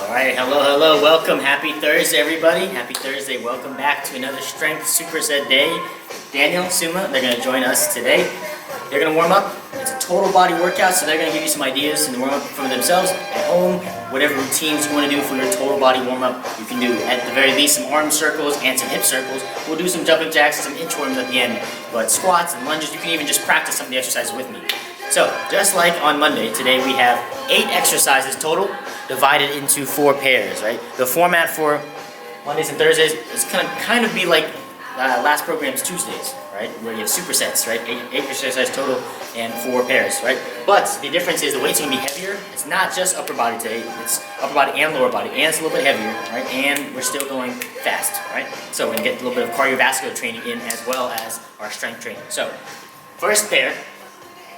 Alright, hello, welcome. Happy Thursday, everybody. Happy Thursday. Welcome back to another Strength Superset day. Daniel, Sumo, they're going to join us today. They're going to warm up. It's a total body workout, so they're going to give you some ideas and warm up for themselves at home. Whatever routines you want to do for your total body warm up, you can do at the very least some arm circles and some hip circles. We'll do some jumping jacks and some inchworms at the end. But squats and lunges, you can even just practice some of the exercises with me. So, just like on Monday, today we have 8 exercises total, divided into 4 pairs, right? The format for Mondays and Thursdays is kind of be like last program's Tuesdays, right? Where you have supersets, right? 8 exercises total and 4 pairs, right? But the difference is the weight's gonna be heavier. It's not just upper body today, it's upper body and lower body, and it's a little bit heavier, right? And we're still going fast, right? So we're gonna get a little bit of cardiovascular training in as well as our strength training. So, first pair,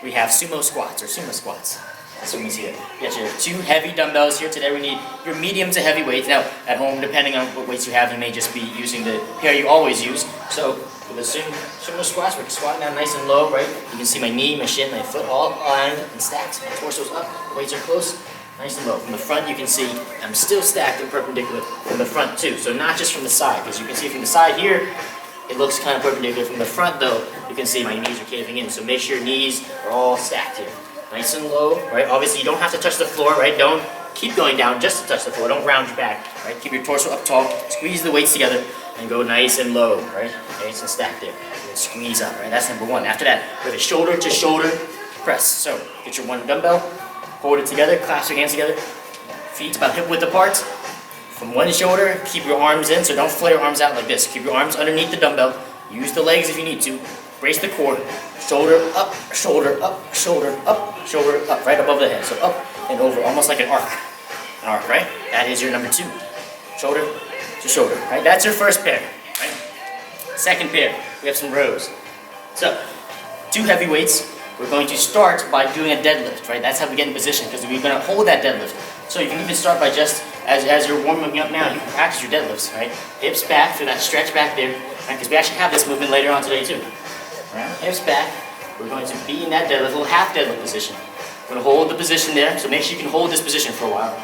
we have Sumo Squats, or Sumo Squats. That's what we see here. You got your 2 heavy dumbbells here. Today we need your medium to heavy weights. Now, at home, depending on what weights you have, you may just be using the pair you always use. So, for the Sumo Squats, we're squatting down nice and low, right? You can see my knee, my shin, my foot all aligned and stacked. My torso's up, the weights are close, nice and low. From the front, you can see I'm still stacked and perpendicular from the front too. So not just from the side, because you can see from the side here, it looks kind of perpendicular. From the front though, you can see my knees are caving in. So make sure your knees are all stacked here. Nice and low, right? Obviously you don't have to touch the floor, right? Don't keep going down just to touch the floor. Don't round your back, right? Keep your torso up tall. Squeeze the weights together and go nice and low, right? Nice and stacked there. And squeeze up, right? That's number 1. After that, with a shoulder to shoulder press. So get your 1 dumbbell, hold it together, clasp your hands together, feet about hip width apart. From 1 shoulder, keep your arms in, so don't flare your arms out like this. Keep your arms underneath the dumbbell. Use the legs if you need to. Brace the core. Shoulder up, shoulder up, shoulder up, shoulder up, right above the head. So up and over, almost like an arc. An arc, right? That is your number 2. Shoulder to shoulder, right? That's your first pair, right? Second pair, we have some rows. So, 2 heavy weights. We're going to start by doing a deadlift, right? That's how we get in position, because we're going to hold that deadlift. So you can even start by just, as you're warming up now, you can practice your deadlifts, right? Hips back, feel that stretch back there, right? Because we actually have this movement later on today too. Right? Hips back, we're going to be in that deadlift, little half deadlift position. We're going to hold the position there, so make sure you can hold this position for a while.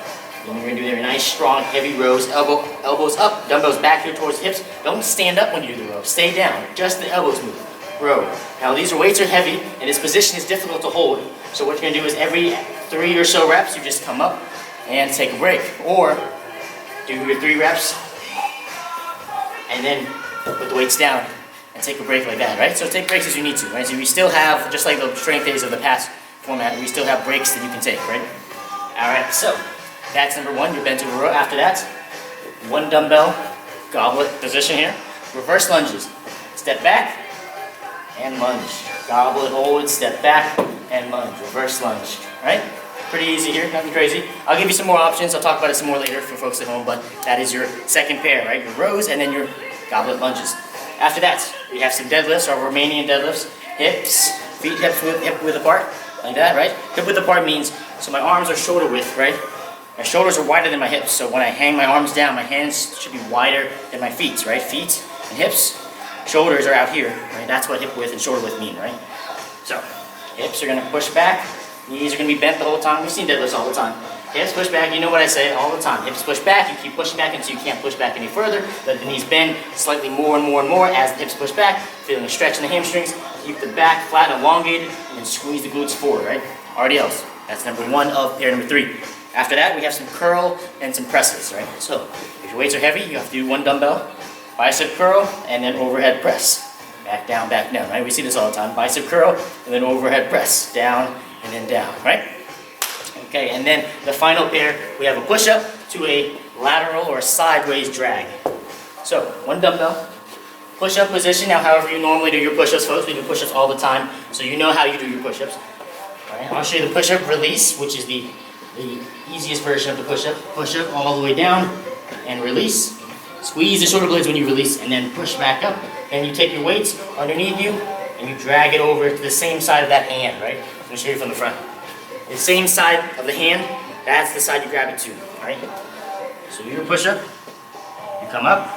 Then you're going to do your nice, strong, heavy rows, elbows up, dumbbells back here towards the hips. Don't stand up when you do the row, stay down, just the elbows move. Row. Now these weights are heavy, and this position is difficult to hold, so what you're going to do is every 3 or so reps, you just come up and take a break, or do your 3 reps and then put the weights down and take a break like that, right? So take breaks as you need to, right? So we still have, just like the strength days of the past format, we still have breaks that you can take, right? Alright, so that's number 1, your Bentover Row. After that, 1 dumbbell goblet position here. Reverse lunges. Step back and lunge. Goblet, hold, step back and lunge. Reverse lunge, right? Pretty easy here, nothing crazy. I'll give you some more options. I'll talk about it some more later for folks at home, but that is your second pair, right? Your rows and then your goblet lunges. After that, we have some deadlifts, our Romanian deadlifts. Hips, feet hip width apart, like that, right? Hip width apart means, so my arms are shoulder width, right? My shoulders are wider than my hips, so when I hang my arms down, my hands should be wider than my feet, right? Feet and hips, shoulders are out here, right? That's what hip width and shoulder width mean, right? So, hips are gonna push back. Knees are going to be bent the whole time. We've seen deadlifts all the time. Hips push back, you know what I say all the time. Hips push back, you keep pushing back until you can't push back any further. Let the knees bend slightly more and more and more as the hips push back. Feeling a stretch in the hamstrings. Keep the back flat and elongated, and then squeeze the glutes forward, right? RDLs. That's number 1 of pair number 3. After that, we have some curl and some presses, right? So, if your weights are heavy, you have to do 1 dumbbell, bicep curl, and then overhead press. Back down, right? We see this all the time. Bicep curl, and then overhead press. Down, and then down, right? Okay, and then the final pair, we have a push-up to a lateral or a sideways drag. So, 1 dumbbell, push-up position. Now, however you normally do your push-ups, folks, we do push-ups all the time, so you know how you do your push-ups. All right, I'll show you the push-up release, which is the easiest version of the push-up. Push-up all the way down and release. Squeeze the shoulder blades when you release, and then push back up. And you take your weights underneath you, and you drag it over to the same side of that hand, right? Let me show you from the front. The same side of the hand, that's the side you grab it to, right? So you do a push-up, you come up.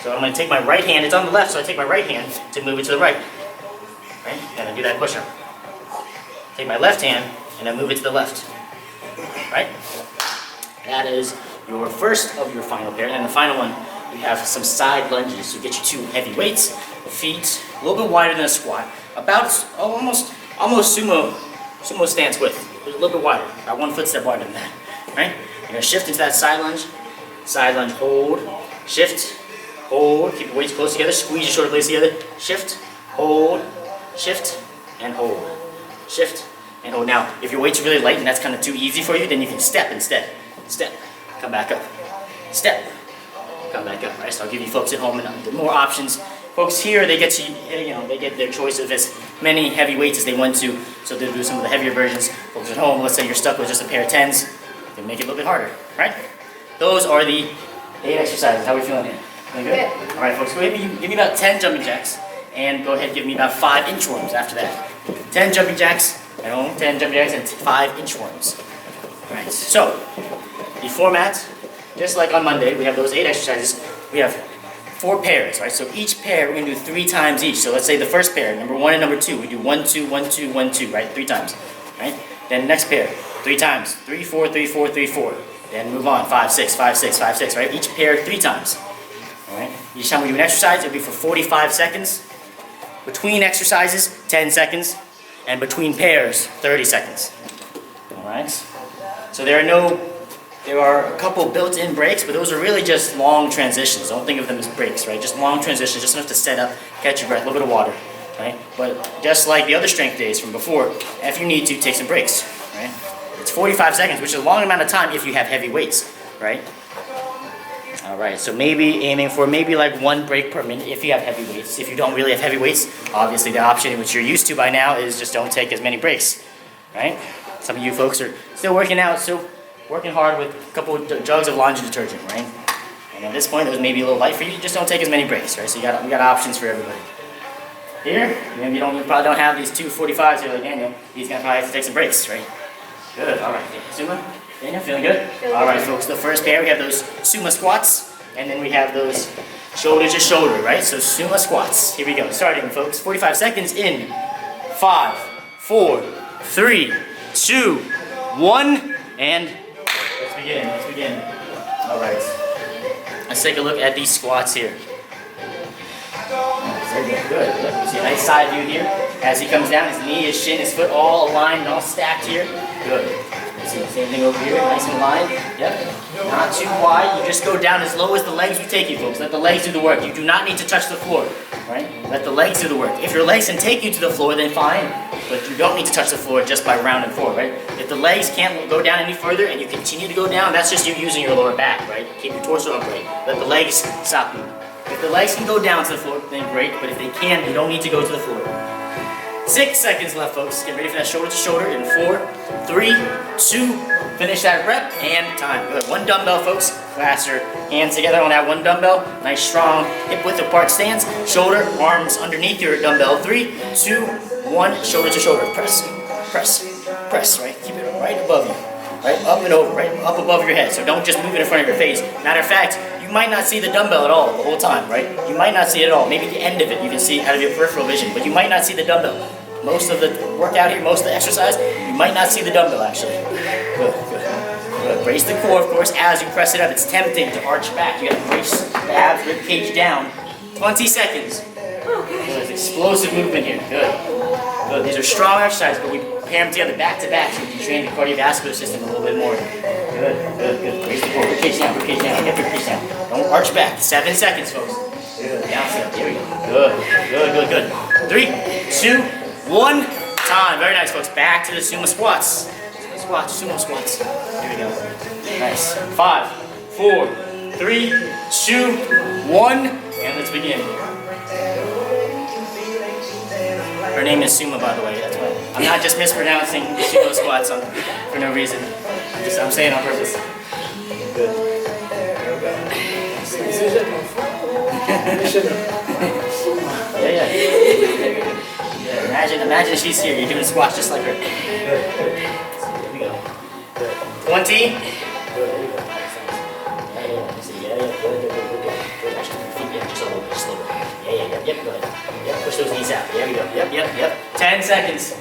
So I'm going to take my right hand, it's on the left, so I take my right hand to move it to the right. Right? And I do that push-up. Take my left hand, and I move it to the left. Right? That is your first of your final pair. And the final one, we have some side lunges to get you 2 heavy weights. Feet a little bit wider than a squat, about almost sumo stance width. A little bit wider, about 1 footstep wider than that. Right? You're gonna shift into that side lunge, hold, shift, hold. Keep your weights close together. Squeeze your shoulder blades together. Shift, hold, shift, and hold. Shift and hold. Now, if your weight's really light and that's kind of too easy for you, then you can step instead. Step, come back up. Step, come back up. Right? So I'll give you folks at home more options. Folks here, they get they get their choice of as many heavy weights as they want to, so they'll do some of the heavier versions. Folks at home, let's say you're stuck with just a pair of 10s, they make it a little bit harder, right? Those are the 8 exercises. How are we feeling here? Feeling good? All right, folks, go ahead and give me about 10 jumping jacks, and go ahead and give me about 5 inchworms after that. 10 jumping jacks at home, 10 jumping jacks, and 5 inchworms. All right, so the format, just like on Monday, we have those 8 exercises. We have 4 pairs, right? So each pair, we're going to do 3 times each. So let's say the first pair, number 1 and number 2, we do 1, 2, 1, 2, 1, 2, right? 3 times, right? Then next pair, 3 times, 3, 4, 3, 4, 3, 4. Then move on, 5, 6, 5, 6, 5, 6, right? Each pair 3 times, all right? Each time we do an exercise, it'll be for 45 seconds. Between exercises, 10 seconds. And between pairs, 30 seconds, all right? So there are a couple built-in breaks, but those are really just long transitions. Don't think of them as breaks, right? Just long transitions, just enough to set up, catch your breath, a little bit of water, right? But just like the other strength days from before, if you need to, take some breaks, right? It's 45 seconds, which is a long amount of time if you have heavy weights, right? All right, so maybe aiming for maybe like 1 break per minute if you have heavy weights. If you don't really have heavy weights, obviously the option, which you're used to by now, is just don't take as many breaks, right? Some of you folks are still working out, still working hard with a couple of jugs of laundry detergent, right? And at this point, those may be a little light for you. You just don't take as many breaks, right? So we got options for everybody. Here, maybe you probably don't have these 2 45s here like Daniel. He's gonna probably have to take some breaks, right? Good. All right. Sumo, Daniel, feeling good? All right, folks. The first pair, we have those Sumo Squats, and then we have those shoulder to shoulder, right? So Sumo Squats. Here we go. Starting, folks. 45 seconds in 5, 4, 3, 2, 1, and let's begin. All right. Let's take a look at these squats here. Good. You see a nice side view here. As he comes down, his knee, his shin, his foot all aligned, all stacked here. Good. You see the same thing over here, nice and aligned. Yep. Not too wide. You just go down as low as the legs will take you, folks. Let the legs do the work. You do not need to touch the floor, right? Let the legs do the work. If your legs can take you to the floor, then fine. But you don't need to touch the floor just by rounding forward, right? If the legs can't go down any further and you continue to go down, that's just you using your lower back, right? Keep your torso upright. Let the legs stop you. If the legs can go down to the floor, then great. But if they can't, you don't need to go to the floor. 6 seconds left, folks. Get ready for that shoulder to shoulder in 4, 3, 2. Finish that rep and time. Good. 1 dumbbell, folks. Clasp your hands together on that 1 dumbbell. Nice, strong, hip width apart stance. Shoulder, arms underneath your dumbbell. 3, 2, 1. Shoulder to shoulder. Press, press, press. Right. Keep it right above you. Right, up and over. Right, up above your head. So don't just move it in front of your face. Matter of fact, you might not see the dumbbell at all the whole time. Right. You might not see it at all. Maybe the end of it you can see out of your peripheral vision, but you might not see the dumbbell. Most of the workout here, most of the exercise, you might not see the dumbbell actually. Good, good, good. Brace the core, of course, as you press it up. It's tempting to arch back. You got to brace the abs, rib cage down. 20 seconds. Good. Explosive movement here. Good. Good. These are strong exercises, but we pair them together back to back so we can train the cardiovascular system a little bit more. Good, good, good. Brace the core. Rib cage down, rib cage down. Get your cage down. Don't arch back. 7 seconds, folks. Good. Down sit. Here we go. Good, good, good, good. 3, 2, 1, time. Very nice, folks. Back to the Sumo Squats. Sumo Squats, Sumo Squats. Here we go. Nice. 5, 4, 3, 2, 1, and let's begin. Her name is Sumo, by the way. That's why I'm not just mispronouncing Sumo Squats for no reason. I'm saying it on purpose. Good. Yeah. Imagine she's here. You're doing squats just like her. Here we go. 20. Yep. Push those knees out. There we go. Yep. 10 seconds.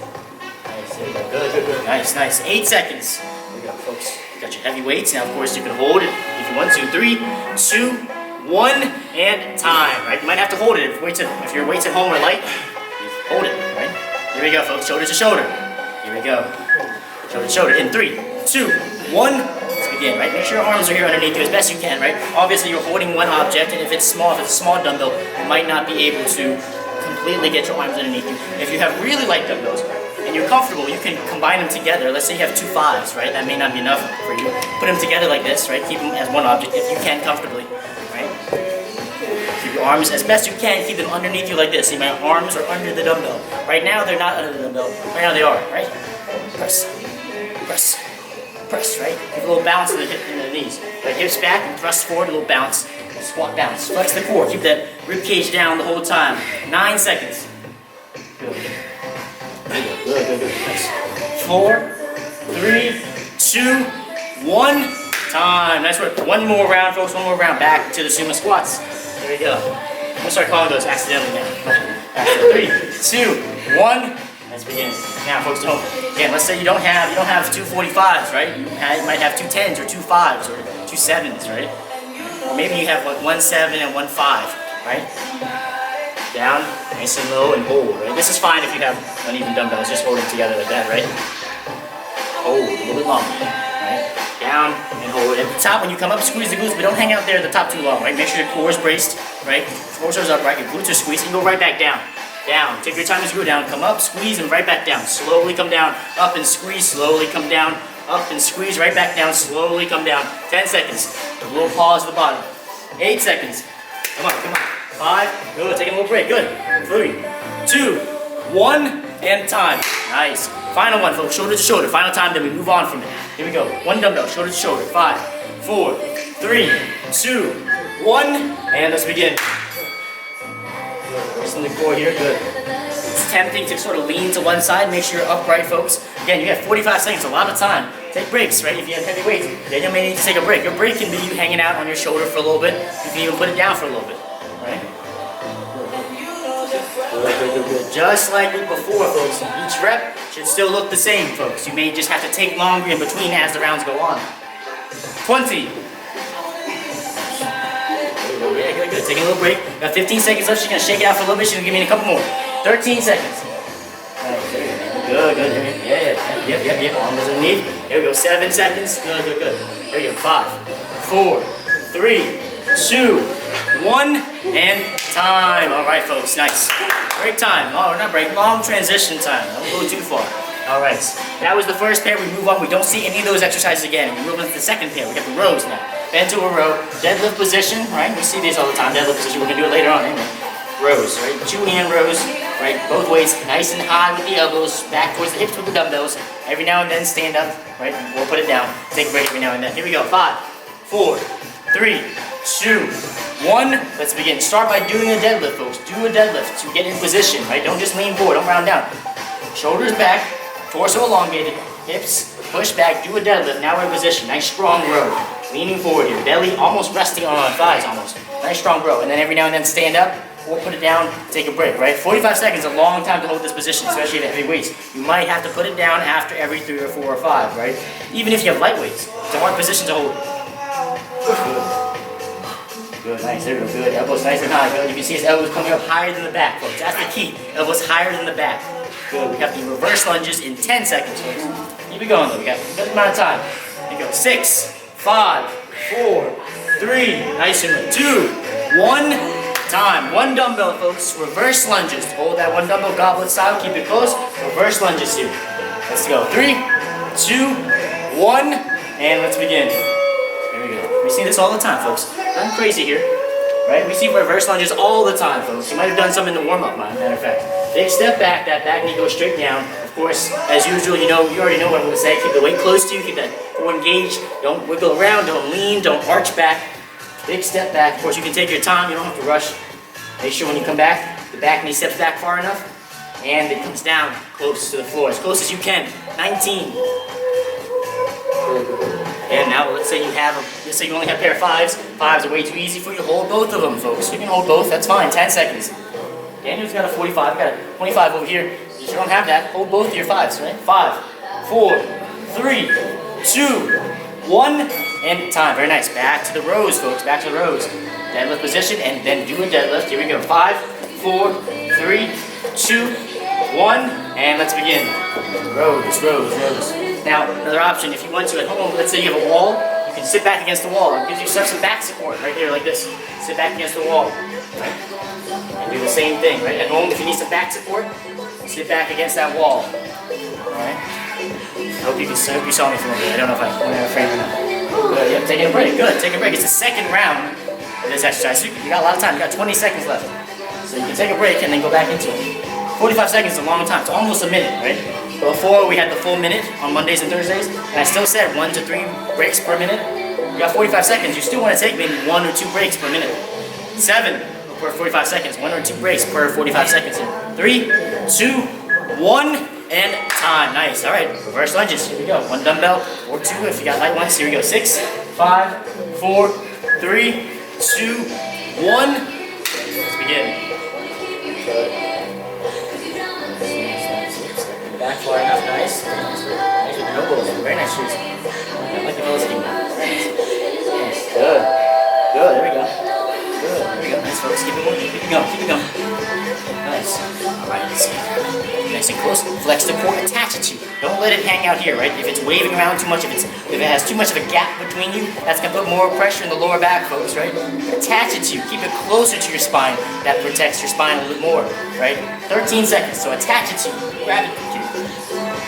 Nice. There we go. Good. Nice. 8 seconds. There we go, folks. Got your heavy weights. Now, of course, you can hold it if you want to. 3, 2, 1, and time, right? You might have to hold it if your weights at home are light. Hold it, right? Here we go, folks. Shoulder to shoulder. Here we go. Shoulder to shoulder. In 3, 2, 1. Let's begin, right? Make sure your arms are here underneath you as best you can, right? Obviously, you're holding one object, and if it's a small dumbbell, you might not be able to completely get your arms underneath you. If you have really light dumbbells and you're comfortable, you can combine them together. Let's say you have 2 5s, right? That may not be enough for you. Put them together like this, right? Keep them as one object if you can comfortably, right? Keep your arms as best you can. Keep them underneath you like this. See, my arms are under the dumbbell. Right now, they're not under the dumbbell. Right now, they are, right? Press, press, press, right? Give a little bounce in the knees. Right, hips back and thrust forward, a little bounce. Squat bounce. Flex the core. Keep that rib cage down the whole time. 9 seconds. Good. Good. Nice. 4, 3, 2, 1. Time. Nice work. One more round, folks. One more round. Back to the Sumo Squats. There we go. I'm gonna start calling those accidentally now. 3, 2, 1. Let's begin. Now, folks, again, let's say you don't have 2 45s, right? You might have 2 10s or 2 5s or 2 7s, right? Or maybe you have like 1 7 and 1 5, right? Down, nice and low, and hold, right? This is fine if you have uneven dumbbells, just hold them together like that, right? Hold a little bit longer, right? Down and hold. At the top, when you come up, squeeze the glutes, but don't hang out there at the top too long, right? Make sure your core is braced, right? Torso's upright, your glutes are squeezed, and go right back down. Down. Take your time as you go down. Come up, squeeze, and right back down. Slowly come down. Up and squeeze. Slowly come down. Up and squeeze. Right back down. Slowly come down. 10 seconds. A little pause at the bottom. 8 seconds. Come on. 5. Good. Take a little break. Good. 3, 2, 1, and time. Nice. Final one, folks. Shoulder to shoulder. Final time. Then we move on from it. Here we go. One dumbbell. Shoulder to shoulder. 5, 4, 3, 2, 1, and let's begin. Loosen the core here, good. It's tempting to sort of lean to one side, make sure you're upright, folks. Again, you have 45 seconds, a lot of time. Take breaks, right? If you have heavy weights, then you may need to take a break. Your break can be you hanging out on your shoulder for a little bit. You can even put it down for a little bit, right? Good. Just like before, folks. Each rep should still look the same, folks. You may just have to take longer in between as the rounds go on. 20. Yeah, good. Taking a little break. Got 15 seconds left. She's going to shake it out for a little bit. She's going to give me a couple more. 13 seconds. Right, good. Yep. Arms underneath. Here we go. 7 seconds. Good. Here we go. 5, 4, 3, 2, 1, and time. All right, folks. Nice. Break time. Oh, not break. Long transition time. Don't go too far. All right. That was the first pair. We move on. We don't see any of those exercises again. We move on to the second pair. We got the rows now. Bentover row, deadlift position, right? We see these all the time, deadlift position. We're going to do it later on, anyway. Rows, right? 2-hand rows, right? Both ways, nice and high with the elbows, back towards the hips with the dumbbells. Every now and then, stand up, right? We'll put it down. Take a break every now and then. Here we go. 5, 4, 3, 2, 1. Let's begin. Start by doing a deadlift, folks. Do a deadlift to get in position, right? Don't just lean forward. Don't round down. Shoulders back, torso elongated, hips push back. Do a deadlift. Now we're in position. Nice strong row. Leaning forward here, belly almost resting on our thighs almost. Nice strong row, and then every now and then stand up or put it down, take a break, right? 45 seconds is a long time to hold this position, especially if you have heavy weights. You might have to put it down after every 3 or 4 or 5, right? Even if you have light weights, it's a hard position to hold. Good, nice, there we go, good. Elbows nice and high, good. You can see his elbows coming up higher than the back, folks. That's the key, elbows higher than the back. Good, we got the reverse lunges in 10 seconds, folks. Keep it going though, we got a good amount of time. Here we go, 6, 5, 4, 3, nice and 2, 1, time. One dumbbell, folks. Reverse lunges. Hold that one dumbbell goblet style. Keep it close. Reverse lunges here. Let's go. 3, 2, 1, and let's begin. There we go. We see this all the time, folks. I'm crazy here, right? We see reverse lunges all the time, folks. You might have done some in the warm-up, matter of fact. Big step back. That back knee goes straight down. Of course, as usual, you already know what I'm going to say. Keep the weight close to you. Keep that core engaged. Don't wiggle around. Don't lean. Don't arch back. Big step back. Of course, you can take your time. You don't have to rush. Make sure when you come back, the back knee steps back far enough, and it comes down close to the floor, as close as you can. 19. And now let's say you only have a pair of 5s. 5s are way too easy for you. Hold both of them, folks. You can hold both. That's fine. 10 seconds. Daniel's got a 45. Got a 25 over here. If you don't have that, hold both of your 5s, right? 5, 4, 3, 2, 1, and time. Very nice. Back to the rows, folks. Back to the rows. Deadlift position, and then do a deadlift. Here we go. 5, 4, 3, 2, 1, and let's begin. Rows, rows, rows. Now, another option, if you want to at home, let's say you have a wall, you can sit back against the wall. It gives you some back support right here, like this. Sit back against the wall. Right? And do the same thing, right? At home, if you need some back support, sit back against that wall. Alright? I hope you saw me from over there. I don't know if I'm in a frame or not. Good, yep, taking a break. Good, take a break. It's the second round of this exercise. So you got a lot of time. You got 20 seconds left. So you can take a break and then go back into it. 45 seconds is a long time. It's almost a minute, right? Before we had the full minute on Mondays and Thursdays, and I still said 1 to 3 breaks per minute. You got 45 seconds. You still want to take maybe 1 or 2 breaks per minute. 7 per 45 seconds. 1 or 2 breaks per 45 seconds. 3, 2, 1, and time. Nice. All right. Reverse lunges. Here we go. 1 dumbbell or 2 if you got light ones. Here we go. 6, 5, 4, 3, 2, 1. Let's begin. Back far enough, nice. Nice with the elbows. Very nice shoes. I like the elbows team. Nice. Good. Good. There we go. Good. There we go. Nice, folks. Keep it going. Keep it going. Keep it going. Nice. All right. Let's see. Nice and close. Flex the core. Attach it to you. Don't let it hang out here, right? If it's waving around too much, if it has too much of a gap between you, that's gonna put more pressure in the lower back, folks, right? Attach it to you. Keep it closer to your spine. That protects your spine a little more, right? 13 seconds. So attach it to you. Grab it.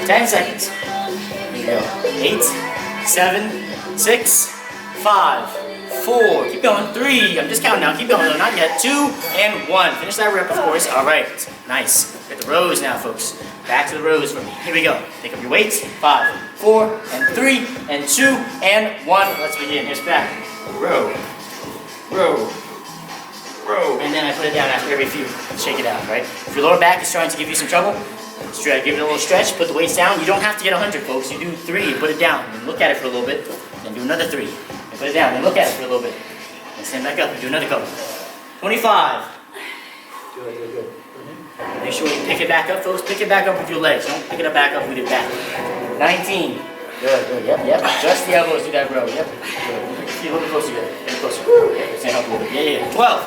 10 seconds. Here we go. 8, 7, 6, 5, 4. Keep going. 3. I'm just counting now. Keep going. No, not yet. 2 and 1. Finish that rep, of course. All right. Nice. Get the rows now, folks. Back to the rows for me. Here we go. Pick up your weights. 5, 4, and 3, and 2, and 1. Let's begin. Here's back. Row. Row. Row. And then I put it down after every few. Shake it out, right? If your lower back is trying to give you some trouble, give it a little stretch, put the weights down. You don't have to get 100, folks. You do 3 and put it down. And look at it for a little bit. Then do another 3. And put it down. And look at it for a little bit. And stand back up and do another couple. 25. Good, good, good. Make sure you pick it back up, folks. Pick it back up with your legs. Don't pick it back up with your back. 19. Good, good. Yep, yep. Just the elbows do that row. Yep. Good. See, a little bit closer here. A little closer. Yeah, stand up a little bit. Yeah, yeah. 12.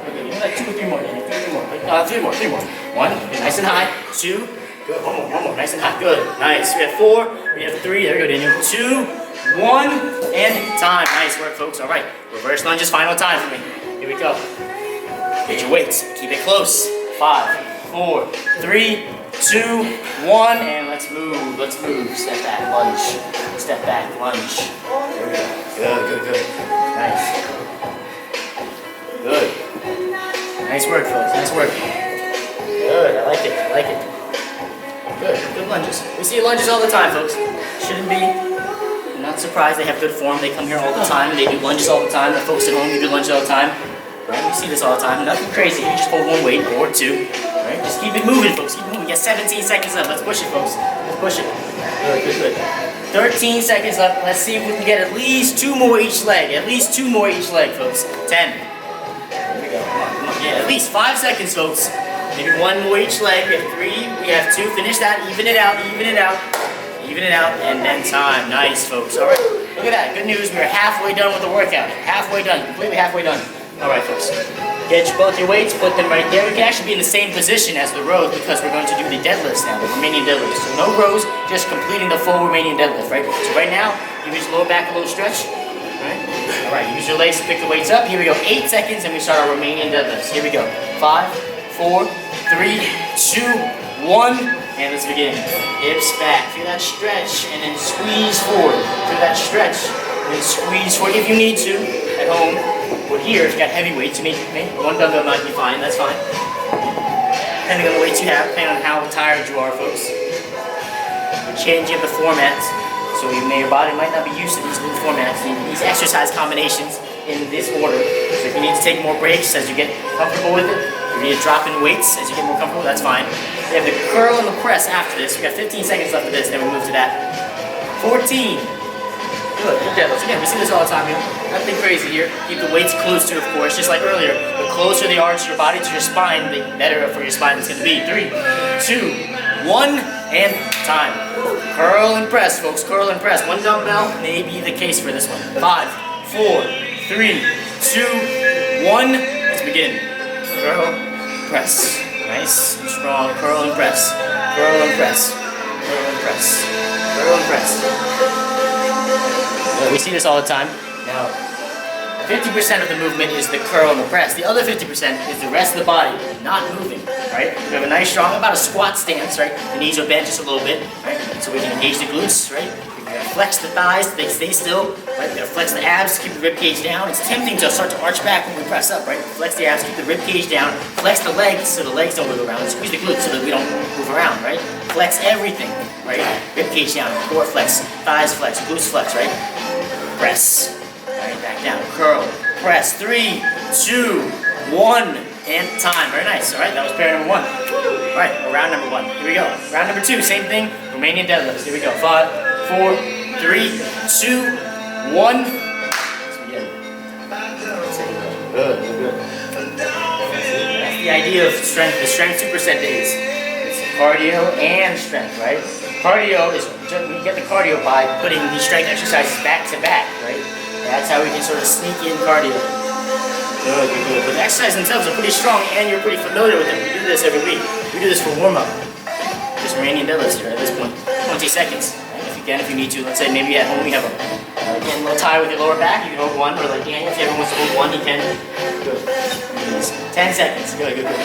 Okay, you need like 2 or 3 more. 3 more. 3 more. 1. Nice and high. 2. Good. One more. Nice and high. Good. Nice. We have 4. We have 3. There we go, Daniel. 2, 1, and time. Nice work, folks. All right. Reverse lunges. Final time for me. Here we go. Get your weights. Keep it close. 5, 4, 3, 2, 1, and let's move. Let's move. Step back. Lunge. Step back. Lunge. There we go. Good. Good. Good. Nice. Good. Nice work, folks. Nice work. Good. I like it. I like it. Good. Good lunges. We see lunges all the time, folks. Shouldn't be. I'm not surprised. They have good form. They come here all the time. They do lunges all the time. The folks at home do lunges all the time. Right? We see this all the time. Nothing crazy. You just hold 1 weight or 2. Right? Just keep it moving, folks. Keep it moving. We got 17 seconds left. Let's push it, folks. Let's push it. Good, good, good. 13 seconds left. Let's see if we can get at least 2 more each leg. At least 2 more each leg, folks. 10. There we go. Come on, come on. Yeah, at least 5 seconds, folks. Maybe 1 more each leg. We have 3. We have 2. Finish that. Even it out. Even it out. Even it out. And then time. Nice, folks. All right. Look at that. Good news. We're halfway done with the workout. Halfway done. Completely halfway done. All right, folks. Get both your weights, put them right there. You can actually be in the same position as the rows because we're going to do the deadlifts now, the Romanian deadlift. So no rows, just completing the full Romanian deadlift, right? So right now, give your lower back a little stretch. All right, use your legs to pick the weights up. Here we go, 8 seconds, and we start our Romanian deadlifts. Here we go, 5, 4, 3, 2, 1, and let's begin. Hips back, feel that stretch, and then squeeze forward. Feel that stretch, and then squeeze forward if you need to at home. Or here, if you got heavy weights, you may 1 dumbbell might be fine, that's fine. Depending on the weights you have, depending on how tired you are, folks. We're changing up the formats, so your body might not be used to these new formats, these exercise combinations in this order. So if you need to take more breaks as you get comfortable with it, if you need to drop in weights as you get more comfortable, that's fine. We have the curl and the press after this. We got 15 seconds left of this, then we move to that. 14. Good, good deadlifts. Again, we see this all the time here. Nothing crazy here. Keep the weights close to, of course, just like earlier. The closer they are to your body, to your spine, the better for your spine it's going to be. 3, 2, 1, and time. Curl and press, folks. Curl and press. One dumbbell may be the case for this one. 5, 4, 3, 2, 1. Let's begin. Curl, press. Nice, strong. Curl and press. Curl and press. Curl and press. Curl and press. We see this all the time. Now, 50% of the movement is the curl and the press. The other 50% is the rest of the body not moving, right? We have a nice strong, about a squat stance, right? The knees are bent just a little bit, right? So we can engage the glutes, right? We can flex the thighs, they stay still, right? We gotta flex the abs, keep the rib cage down. It's tempting to start to arch back when we press up, right? Flex the abs, keep the rib cage down, flex the legs so the legs don't move around, squeeze the glutes so that we don't move around, right? Flex everything, right? Rib cage down, core flex, thighs flex, glutes flex, right? Press. Alright, back down, curl, press, 3, 2, 1, and time. Very nice, alright, that was pair number 1. Alright, round number 1, here we go. Round number 2, same thing, Romanian deadlifts, here we go. 5, 4, 3, 2, 1. Let's begin. Good, good. That's the idea of strength, the Strength Superset days. It's cardio and strength, right? Cardio is, we get the cardio by putting these strength exercises back to back, right? That's how we can sort of sneak in cardio. Good, good, good. But the exercises themselves are pretty strong and you're pretty familiar with them. We do this every week. We do this for warm-up. Just Romanian deadlifts here at this point. 20 seconds. Right? If you can, if you need to. Let's say maybe at home you have a little tie with your lower back. You can hold one, or like Daniel, if everyone wants to hold one, you can. Good. 10 seconds. Good, good, good.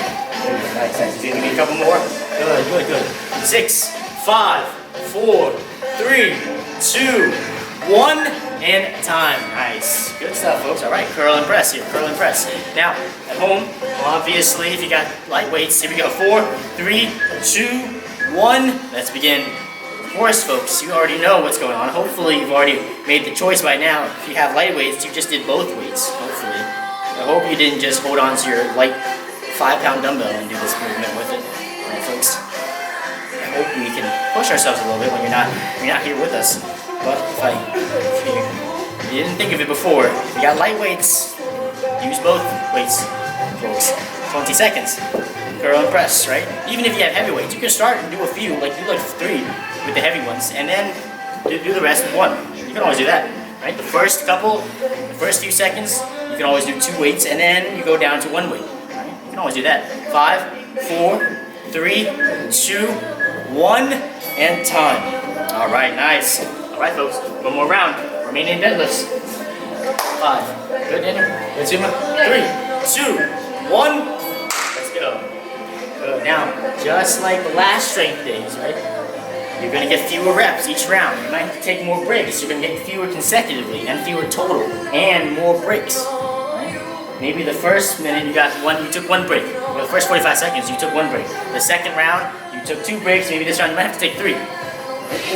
Nice, nice. You need a couple more? Good, good, good. 6, 5, 4, 3, 2, 1. And time. Nice. Good stuff, folks. All right, curl and press here. Curl and press. Now, at home, obviously, if you got light weights, here we go. 4, 3, 2, 1. Let's begin. Of course, folks, you already know what's going on. Hopefully, you've already made the choice by now. If you have light weights, you just did both weights, hopefully. I hope you didn't just hold on to your light 5-pound dumbbell and do this movement with it. All right, folks. I hope we can push ourselves a little bit when you're not here with us. But if you didn't think of it before, if you got light weights, use both weights, folks. 20 seconds. Curl and press, right? Even if you have heavy weights, you can start and do a few, like do like 3 with the heavy ones, and then do the rest with 1. You can always do that, right? The first few seconds, you can always do 2 weights, and then you go down to 1 weight. Right? You can always do that. 5, 4, 3, 2, 1, and time. All right, nice. All right, folks, one more round. Romanian deadlifts. 5. Good, Daniel. Good, Sumo. 3, 2, 1. Let's go. Good. Now, just like the last strength days, right? You're going to get fewer reps each round. You might have to take more breaks. You're going to get fewer consecutively and fewer total and more breaks. Right? Maybe the first minute you took 1 break. Or the first 45 seconds, you took 1 break. The second round, you took 2 breaks. Maybe this round you might have to take 3.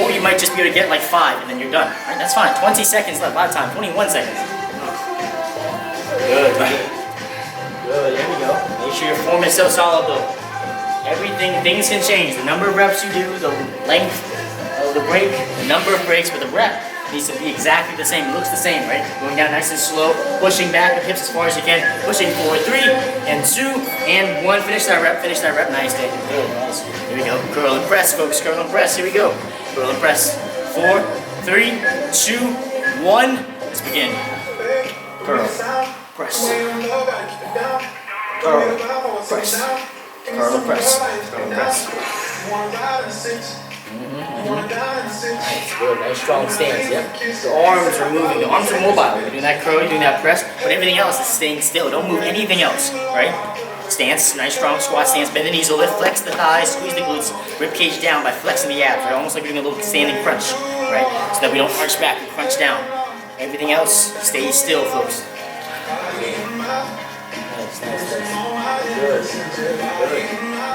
Or you might just be able to get like 5 and then you're done. Right? That's fine. 20 seconds left. A lot of time. 21 seconds. Good. Good. There we go. Make sure your form is so solid though. Things can change. The number of reps you do, the length of the break, the number of breaks, but the rep needs to be exactly the same. It looks the same, right? Going down nice and slow, pushing back the hips as far as you can, pushing forward. 3 and 2 and 1. Finish that rep. Nice, Daniel. Good, nice. Here we go. Curl and press, folks. Curl and press. Here we go. Curl and press. 4, 3, 2, 1. Let's begin. Curl, press. Curl, press. Curl and press. Curl and press. Nice, good, nice strong stance, yep. The arms are moving, the arms are mobile. You're doing that curl, you're doing that press, but everything else is staying still. Don't move anything else, right? Stance, nice strong squat stance, bend the knees a little bit, flex the thighs, squeeze the glutes, rib cage down by flexing the abs, right? Almost like you're doing a little standing crunch, right? So that we don't arch back and crunch down. Everything else stays still, folks. Nice. Good.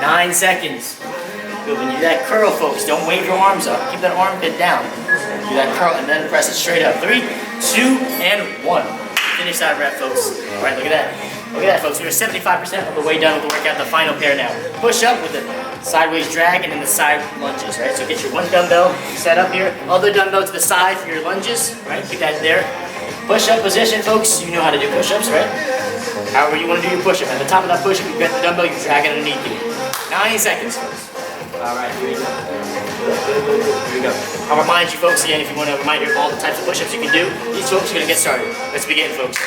9 seconds. Good. When you do that curl, folks, don't wave your arms up. Keep that armpit down. Do that curl and then press it straight up. 3, 2, and 1. Finish that rep, folks. All right, look at that. Look at that, folks. We're 75% of the way done with the workout. The final pair now. Push up with the sideways drag and then the side lunges, right? So get your 1 dumbbell set up here. Other dumbbell to the side for your lunges, right? Keep that there. Push-up position, folks. You know how to do push-ups, right? However you want to do your push-up. At the top of that push-up, you get the dumbbell, you drag it underneath you. 9 seconds, folks. All right, here we go. Here we go. I'll remind you folks again, if you want to remind you of all the types of push-ups you can do. These folks are going to get started. Let's begin, folks.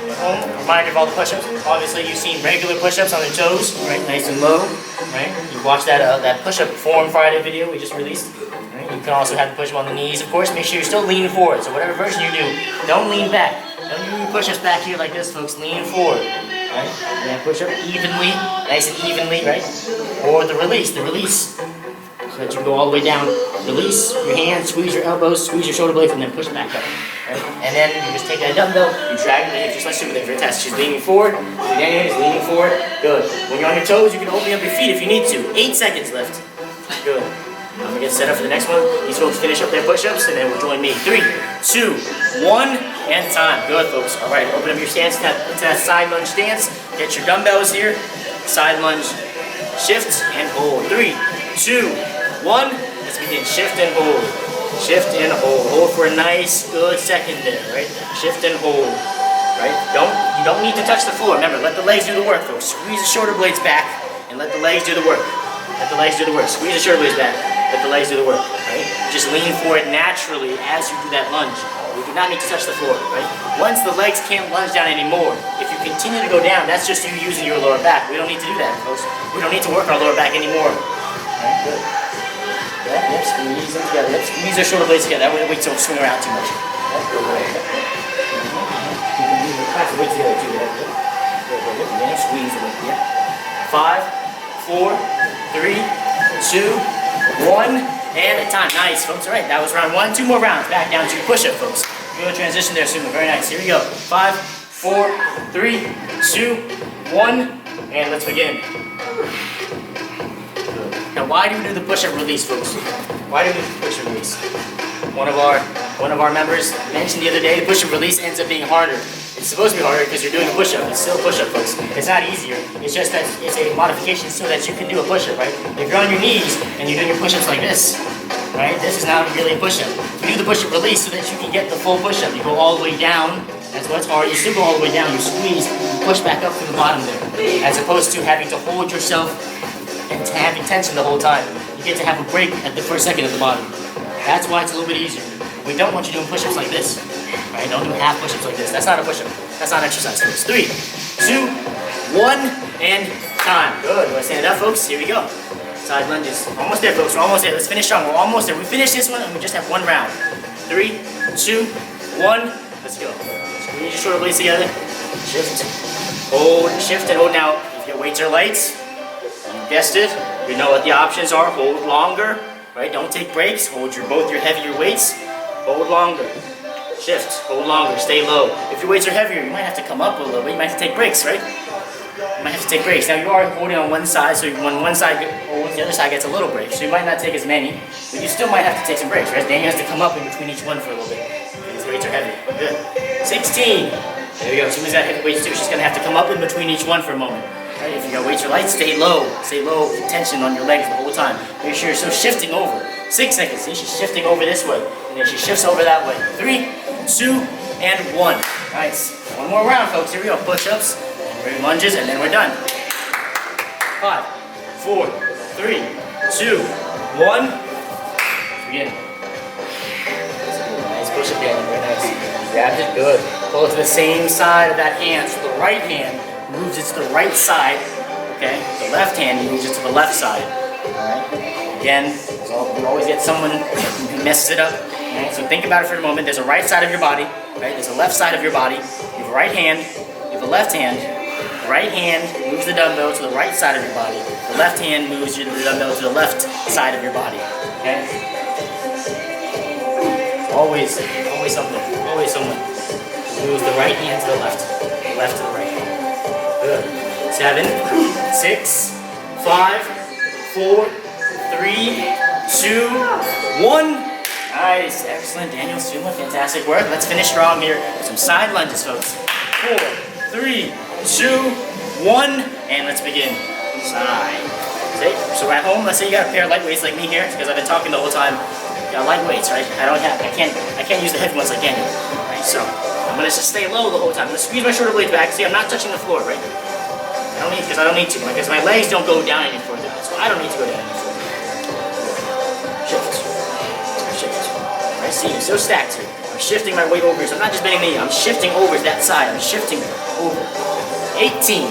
At home, reminder of all the push-ups. Obviously, you've seen regular push-ups on the toes, right? Nice and low, right? You watched that push-up Form Friday video we just released. Right? You can also have the push-up on the knees, of course. Make sure you're still leaning forward. So whatever version you do, don't lean back. Don't do your push-ups back here like this, folks. Lean forward, right? And then push up evenly, nice and evenly, right? Or the release. So that you go all the way down. Release your hands, squeeze your elbows, squeeze your shoulder blades, and then push back up. Right? And then you just take that dumbbell, you drag the hips, just like Super for a test. She's leaning forward, Daniel is leaning forward. Good. When you're on your toes, you can open up your feet if you need to. 8 seconds left. Good. I'm gonna get set up for the next one. These folks finish up their push-ups, and then we'll join me. 3, 2, 1, and time. Good, folks. All right, open up your stance to that side lunge stance. Get your dumbbells here. Side lunge, shift and hold. 3, 2, 1. Let's begin. Shift and hold. Shift and hold. Hold for a nice, good second there, right? Shift and hold, right? You don't need to touch the floor. Remember, let the legs do the work, folks. Squeeze the shoulder blades back and let the legs do the work. Let the legs do the work. Squeeze the shoulder blades back. Let the legs do the work, right? Just lean forward naturally as you do that lunge. You do not need to touch the floor, right? Once the legs can't lunge down anymore, if you continue to go down, that's just you using your lower back. We don't need to do that, folks. We don't need to work our lower back anymore. Right, good. Yep, squeeze them together. Yep, squeeze their shoulder blades together. That way the weights don't swing around too much. Yep, good. You can move the class of weights together too. Yep, good. Then squeeze the weight. Yep. 5, 4, 3, 2, 1, and time. Nice, folks. All right, that was round 1. 2 more rounds. Back down to push-up, folks. Good transition there, Sumo. Very nice. Here we go. 5, 4, 3, 2, 1, and let's begin. Now, why do we do the push-up release, folks? Why do we do the push-up release? One of our members mentioned the other day, the push-up release ends up being harder. It's supposed to be harder because you're doing a push-up. It's still a push-up, folks. It's not easier. It's just that it's a modification so that you can do a push-up, right? If you're on your knees and you're doing your push-ups like this, right? This is not really a push-up. You do the push-up release so that you can get the full push-up. You go all the way down. That's what's hard. You still go all the way down. You squeeze. You push back up from the bottom there, as opposed to having to hold yourself and having tension the whole time. You get to have a break at the first second at the bottom. That's why it's a little bit easier. We don't want you doing push-ups like this. Right? Don't do half push-ups like this. That's not a push-up. That's not exercise, folks. 3, 2, 1, and time. Good. Want to stand it up, folks? Here we go. Side lunges. Almost there, folks. We're almost there. Let's finish strong. We're almost there. We finish this one and we just have 1 round. 3, 2, 1. Let's go. Squeeze your shoulder blades together. Shift. Hold. Shift and hold. Now, if your weights are light, you guessed it. You know what the options are. Hold longer. Right? Don't take breaks. Hold both your heavier weights. Hold longer. Shift. Hold longer. Stay low. If your weights are heavier, you might have to come up a little bit. You might have to take breaks, right? You might have to take breaks. Now you are holding on one side, so when one side holds, the other side gets a little break. So you might not take as many, but you still might have to take some breaks, right? Daniel has to come up in between each one for a little bit. His weights are heavy. Good. 16. There we go. Sumo's got heavy weights too. She's gonna have to come up in between each one for a moment. Right? If your weights are light, stay low. Stay low. Tension on your legs the whole time. Make sure you're still shifting over. 6 seconds. See, she's shifting over this way, and then she shifts over that way. 3, 2, and 1. Nice. 1 more round, folks. Here we go. Push-ups, and lunges, and then we're done. 5, 4, 3, 2, 1. Begin. Nice push-up, Daniel. Very nice. Grabbed it. Good. Pull it to the same side of that hand. So the right hand moves it to the right side. Okay. The left hand moves it to the left side. All right. Again, we always get someone who messes it up. Right? So think about it for a moment. There's a right side of your body, right? There's a left side of your body. You have a right hand, you have a left hand. The right hand moves the dumbbell to the right side of your body. The left hand moves the dumbbell to the left side of your body. Okay? Always something. Always someone moves the right hand to the left to the right. Good. 7, 6, 5, 4, 3, 2, 1. Nice, excellent, Daniel, Sumo, fantastic work. Let's finish strong here with some side lunges, folks. 4, 3, 2, 1, and let's begin. Side. See? So at home, let's say you got a pair of light weights like me here, because I've been talking the whole time. You got light weights, right? I can't use the heavy ones like Daniel. Right? So I'm gonna just stay low the whole time. I'm gonna squeeze my shoulder blades back. See, I'm not touching the floor, right? I don't need to, because my legs don't go down any further. So I don't need to go down any further. Shift. I see you, still stacked here. I'm shifting my weight over, so I'm not just bending the knee, I'm shifting over to that side. I'm shifting over. 18.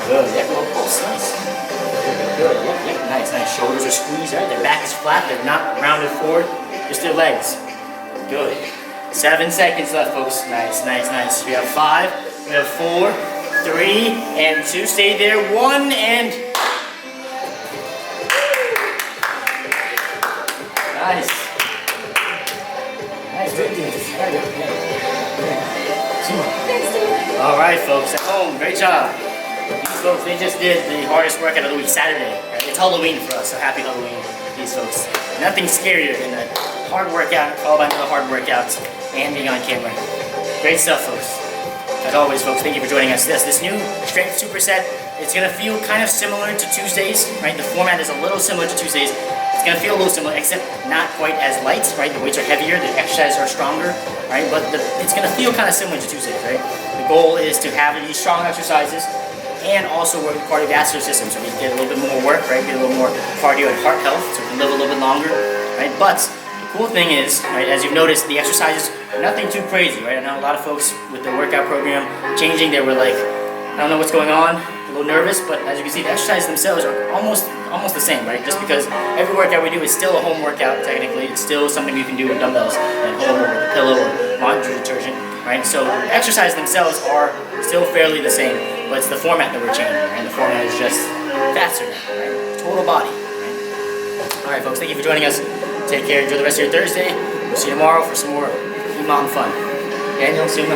Good, yeah, little pulse, nice. Good, yep, nice. Shoulders are squeezed, right? Their back is flat, they're not rounded forward, just their legs. Good. 7 seconds left, folks. Nice. We have 5, we have 4, 3, and 2. Stay there. 1, and... Nice. All right, folks, at home, great job. These folks, they just did the hardest workout of the week, Saturday. Right? It's Halloween for us, so happy Halloween, these folks. Nothing scarier than a hard workout, followed by another hard workout, and being on camera. Great stuff, folks. As always, folks, thank you for joining us. This new Strength Superset, it's gonna feel kind of similar to Tuesdays, right? The format is a little similar to Tuesdays. It's gonna feel a little similar, except not quite as light, right? The weights are heavier, the exercises are stronger, right? But it's gonna feel kind of similar to Tuesdays, right? The goal is to have these strong exercises and also work the cardiovascular system, so we can get a little bit more work, right? Get a little more cardio and heart health, so we can live a little bit longer, right? But the cool thing is, right, as you've noticed, the exercises are nothing too crazy, right? I know a lot of folks with the workout program changing, they were like, I don't know what's going on, a little nervous, but as you can see, the exercises themselves are almost the same, right? Just because every workout we do is still a home workout, technically. It's still something you can do with dumbbells at home or with a pillow or laundry detergent, right? So the exercises themselves are still fairly the same, but it's the format that we're changing, right? The format is just faster now, right? Total body, right? All right, folks, thank you for joining us. Take care, enjoy the rest of your Thursday. We'll see you tomorrow for some more mountain fun. Daniel, Suma.